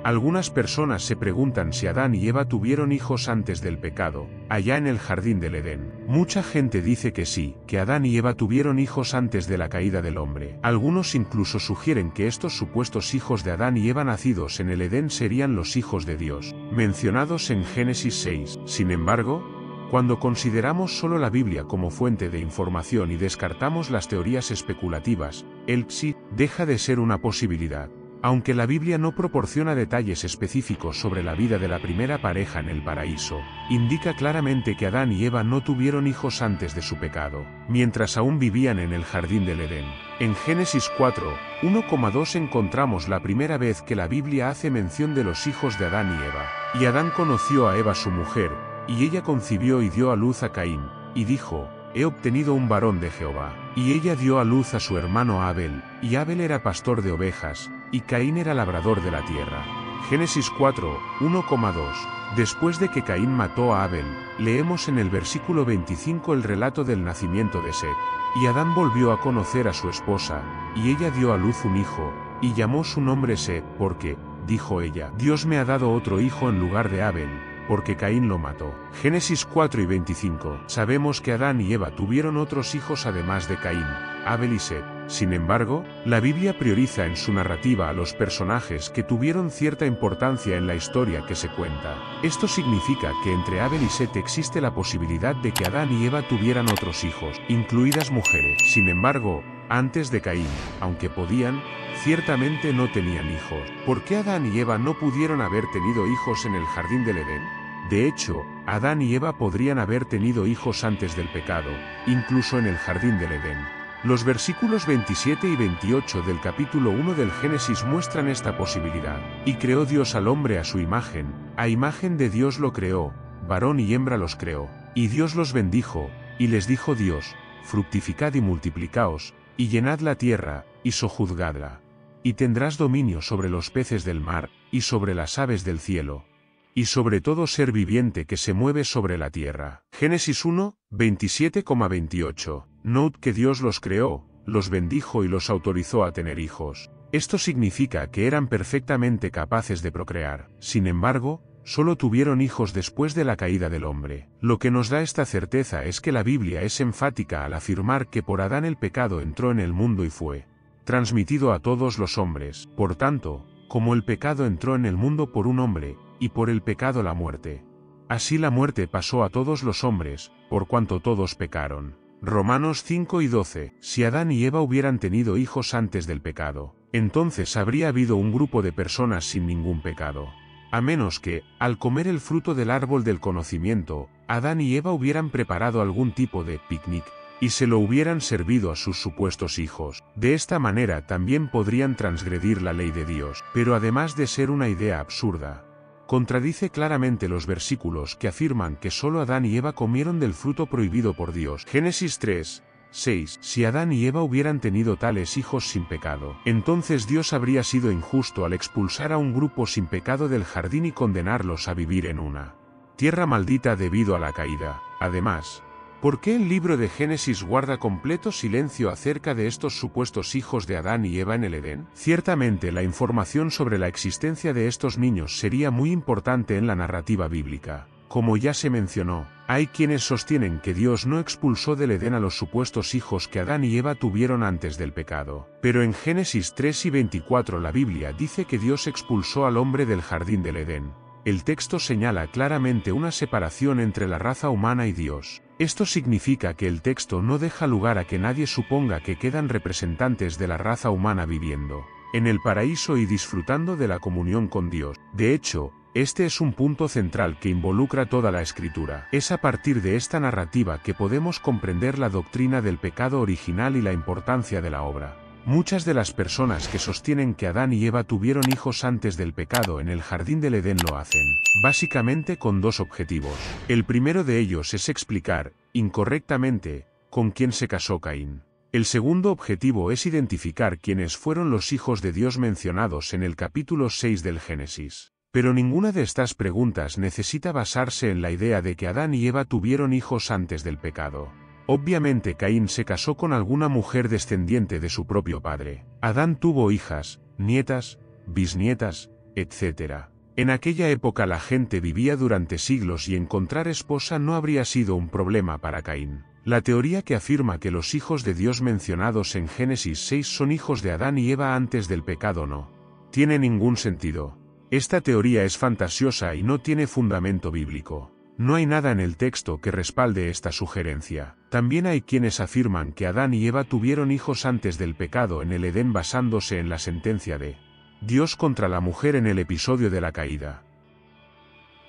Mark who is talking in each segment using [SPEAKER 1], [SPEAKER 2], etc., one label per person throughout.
[SPEAKER 1] Algunas personas se preguntan si Adán y Eva tuvieron hijos antes del pecado, allá en el jardín del Edén. Mucha gente dice que sí, que Adán y Eva tuvieron hijos antes de la caída del hombre. Algunos incluso sugieren que estos supuestos hijos de Adán y Eva nacidos en el Edén serían los hijos de Dios, mencionados en Génesis 6. Sin embargo, cuando consideramos solo la Biblia como fuente de información y descartamos las teorías especulativas, el sí deja de ser una posibilidad. Aunque la Biblia no proporciona detalles específicos sobre la vida de la primera pareja en el paraíso, indica claramente que Adán y Eva no tuvieron hijos antes de su pecado, mientras aún vivían en el jardín del Edén. En Génesis 4, 1,2 encontramos la primera vez que la Biblia hace mención de los hijos de Adán y Eva. Y Adán conoció a Eva su mujer, y ella concibió y dio a luz a Caín, y dijo: he obtenido un varón de Jehová. Y ella dio a luz a su hermano Abel, y Abel era pastor de ovejas, y Caín era labrador de la tierra. Génesis 4, 1,2. Después de que Caín mató a Abel, leemos en el versículo 25 el relato del nacimiento de Set. Y Adán volvió a conocer a su esposa, y ella dio a luz un hijo, y llamó su nombre Set, porque, dijo ella, Dios me ha dado otro hijo en lugar de Abel, porque Caín lo mató. Génesis 4 y 25. Sabemos que Adán y Eva tuvieron otros hijos además de Caín, Abel y Set. Sin embargo, la Biblia prioriza en su narrativa a los personajes que tuvieron cierta importancia en la historia que se cuenta. Esto significa que entre Abel y Set existe la posibilidad de que Adán y Eva tuvieran otros hijos, incluidas mujeres. Sin embargo, antes de Caín, aunque podían, ciertamente no tenían hijos. ¿Por qué Adán y Eva no pudieron haber tenido hijos en el jardín del Edén? De hecho, Adán y Eva podrían haber tenido hijos antes del pecado, incluso en el jardín del Edén. Los versículos 27 y 28 del capítulo 1 del Génesis muestran esta posibilidad. Y creó Dios al hombre a su imagen, a imagen de Dios lo creó, varón y hembra los creó. Y Dios los bendijo, y les dijo Dios: fructificad y multiplicaos, y llenad la tierra, y sojuzgadla. Y tendrás dominio sobre los peces del mar, y sobre las aves del cielo, y sobre todo ser viviente que se mueve sobre la tierra. Génesis 1, 27,28. Note que Dios los creó, los bendijo y los autorizó a tener hijos. Esto significa que eran perfectamente capaces de procrear. Sin embargo, solo tuvieron hijos después de la caída del hombre. Lo que nos da esta certeza es que la Biblia es enfática al afirmar que por Adán el pecado entró en el mundo y fue transmitido a todos los hombres. Por tanto, como el pecado entró en el mundo por un hombre, y por el pecado la muerte, así la muerte pasó a todos los hombres, por cuanto todos pecaron. Romanos 5 y 12. Si Adán y Eva hubieran tenido hijos antes del pecado, entonces habría habido un grupo de personas sin ningún pecado. A menos que, al comer el fruto del árbol del conocimiento, Adán y Eva hubieran preparado algún tipo de picnic, y se lo hubieran servido a sus supuestos hijos. De esta manera también podrían transgredir la ley de Dios. Pero además de ser una idea absurda, contradice claramente los versículos que afirman que solo Adán y Eva comieron del fruto prohibido por Dios. Génesis 3, 6. Si Adán y Eva hubieran tenido tales hijos sin pecado, entonces Dios habría sido injusto al expulsar a un grupo sin pecado del jardín y condenarlos a vivir en una tierra maldita debido a la caída. Además, ¿por qué el libro de Génesis guarda completo silencio acerca de estos supuestos hijos de Adán y Eva en el Edén? Ciertamente la información sobre la existencia de estos niños sería muy importante en la narrativa bíblica. Como ya se mencionó, hay quienes sostienen que Dios no expulsó del Edén a los supuestos hijos que Adán y Eva tuvieron antes del pecado. Pero en Génesis 3 y 24 la Biblia dice que Dios expulsó al hombre del jardín del Edén. El texto señala claramente una separación entre la raza humana y Dios. Esto significa que el texto no deja lugar a que nadie suponga que quedan representantes de la raza humana viviendo en el paraíso y disfrutando de la comunión con Dios. De hecho, este es un punto central que involucra toda la Escritura. Es a partir de esta narrativa que podemos comprender la doctrina del pecado original y la importancia de la obra. Muchas de las personas que sostienen que Adán y Eva tuvieron hijos antes del pecado en el jardín del Edén lo hacen, básicamente con dos objetivos. El primero de ellos es explicar, incorrectamente, con quién se casó Caín. El segundo objetivo es identificar quiénes fueron los hijos de Dios mencionados en el capítulo 6 del Génesis. Pero ninguna de estas preguntas necesita basarse en la idea de que Adán y Eva tuvieron hijos antes del pecado. Obviamente Caín se casó con alguna mujer descendiente de su propio padre. Adán tuvo hijas, nietas, bisnietas, etc. En aquella época la gente vivía durante siglos y encontrar esposa no habría sido un problema para Caín. La teoría que afirma que los hijos de Dios mencionados en Génesis 6 son hijos de Adán y Eva antes del pecado no tiene ningún sentido. Esta teoría es fantasiosa y no tiene fundamento bíblico. No hay nada en el texto que respalde esta sugerencia. También hay quienes afirman que Adán y Eva tuvieron hijos antes del pecado en el Edén basándose en la sentencia de Dios contra la mujer en el episodio de la caída.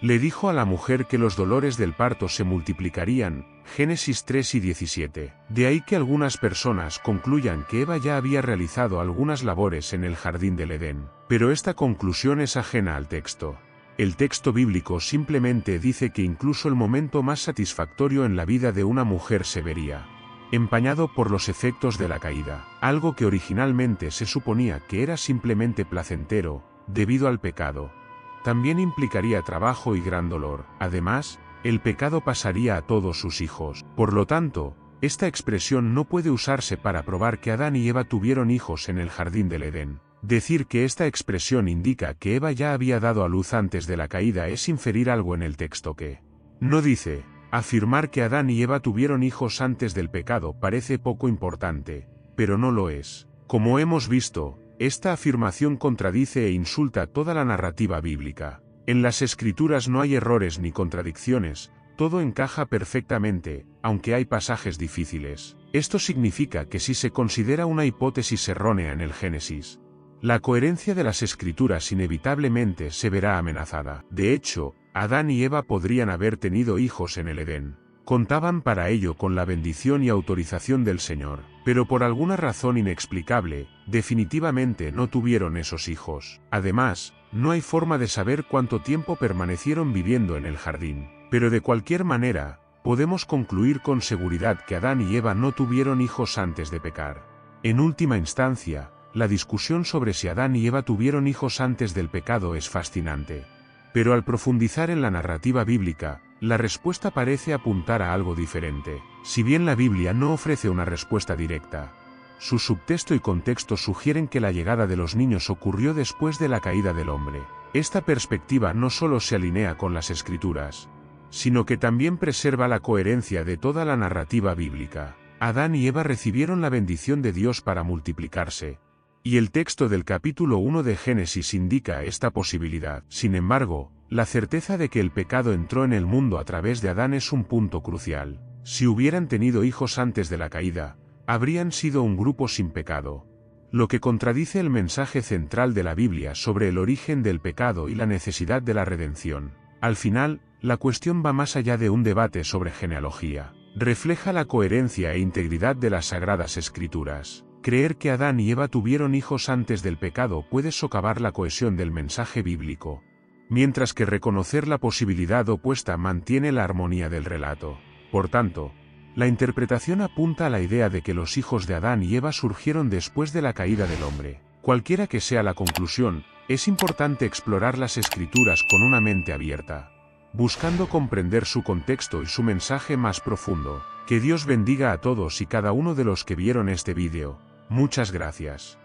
[SPEAKER 1] Le dijo a la mujer que los dolores del parto se multiplicarían, Génesis 3 y 17. De ahí que algunas personas concluyan que Eva ya había realizado algunas labores en el jardín del Edén. Pero esta conclusión es ajena al texto. El texto bíblico simplemente dice que incluso el momento más satisfactorio en la vida de una mujer se vería empañado por los efectos de la caída, algo que originalmente se suponía que era simplemente placentero, debido al pecado. También implicaría trabajo y gran dolor. Además, el pecado pasaría a todos sus hijos. Por lo tanto, esta expresión no puede usarse para probar que Adán y Eva tuvieron hijos en el jardín del Edén. Decir que esta expresión indica que Eva ya había dado a luz antes de la caída es inferir algo en el texto que no dice. Afirmar que Adán y Eva tuvieron hijos antes del pecado parece poco importante, pero no lo es. Como hemos visto, esta afirmación contradice e insulta toda la narrativa bíblica. En las Escrituras no hay errores ni contradicciones, todo encaja perfectamente, aunque hay pasajes difíciles. Esto significa que si se considera una hipótesis errónea en el Génesis, la coherencia de las Escrituras inevitablemente se verá amenazada. De hecho, Adán y Eva podrían haber tenido hijos en el Edén. Contaban para ello con la bendición y autorización del Señor, pero por alguna razón inexplicable, definitivamente no tuvieron esos hijos. Además, no hay forma de saber cuánto tiempo permanecieron viviendo en el jardín. Pero de cualquier manera, podemos concluir con seguridad que Adán y Eva no tuvieron hijos antes de pecar. En última instancia, la discusión sobre si Adán y Eva tuvieron hijos antes del pecado es fascinante. Pero al profundizar en la narrativa bíblica, la respuesta parece apuntar a algo diferente. Si bien la Biblia no ofrece una respuesta directa, su subtexto y contexto sugieren que la llegada de los niños ocurrió después de la caída del hombre. Esta perspectiva no solo se alinea con las Escrituras, sino que también preserva la coherencia de toda la narrativa bíblica. Adán y Eva recibieron la bendición de Dios para multiplicarse, y el texto del capítulo 1 de Génesis indica esta posibilidad. Sin embargo, la certeza de que el pecado entró en el mundo a través de Adán es un punto crucial. Si hubieran tenido hijos antes de la caída, habrían sido un grupo sin pecado, lo que contradice el mensaje central de la Biblia sobre el origen del pecado y la necesidad de la redención. Al final, la cuestión va más allá de un debate sobre genealogía. Refleja la coherencia e integridad de las Sagradas Escrituras. Creer que Adán y Eva tuvieron hijos antes del pecado puede socavar la cohesión del mensaje bíblico, mientras que reconocer la posibilidad opuesta mantiene la armonía del relato. Por tanto, la interpretación apunta a la idea de que los hijos de Adán y Eva surgieron después de la caída del hombre. Cualquiera que sea la conclusión, es importante explorar las Escrituras con una mente abierta, buscando comprender su contexto y su mensaje más profundo. Que Dios bendiga a todos y cada uno de los que vieron este vídeo. Muchas gracias.